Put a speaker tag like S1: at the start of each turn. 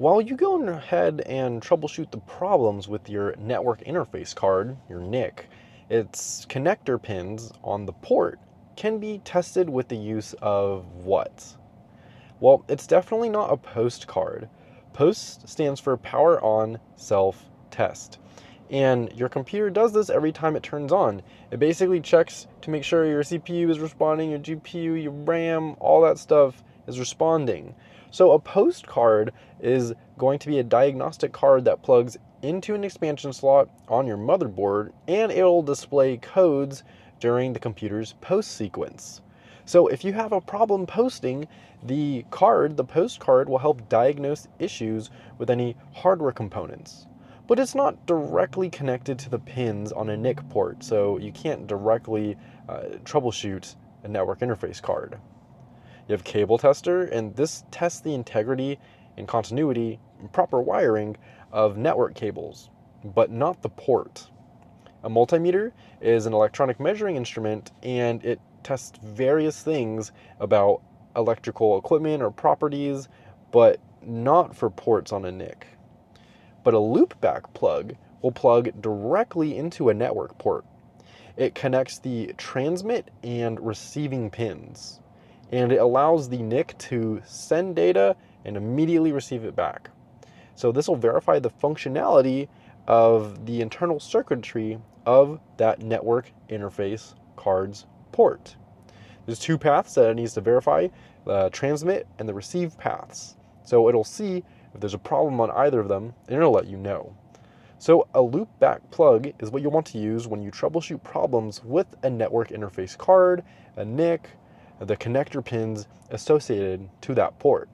S1: While you go ahead and troubleshoot the problems with your network interface card, your NIC, its connector pins on the port can be tested with the use of what? Well, it's definitely not a post card. Post stands for Power On Self Test. And your computer does this every time it turns on. It basically checks to make sure your CPU is responding, your GPU, your RAM, all that stuff is responding. So a post card is going to be a diagnostic card that plugs into an expansion slot on your motherboard, and it'll display codes during the computer's post sequence. So if you have a problem posting, the post card will help diagnose issues with any hardware components. But it's not directly connected to the pins on a NIC port, so you can't directly troubleshoot a network interface card. You have cable tester, and this tests the integrity and continuity and proper wiring of network cables, but not the port. A multimeter is an electronic measuring instrument, and it tests various things about electrical equipment or properties, but not for ports on a NIC. But a loopback plug will plug directly into a network port. It connects the transmit and receiving pins, and it allows the NIC to send data and immediately receive it back. So this will verify the functionality of the internal circuitry of that network interface card's port. There's two paths that it needs to verify, the transmit and the receive paths. So it'll see if there's a problem on either of them, and it'll let you know. So a loopback plug is what you'll want to use when you troubleshoot problems with a network interface card, a NIC, the connector pins associated to that port.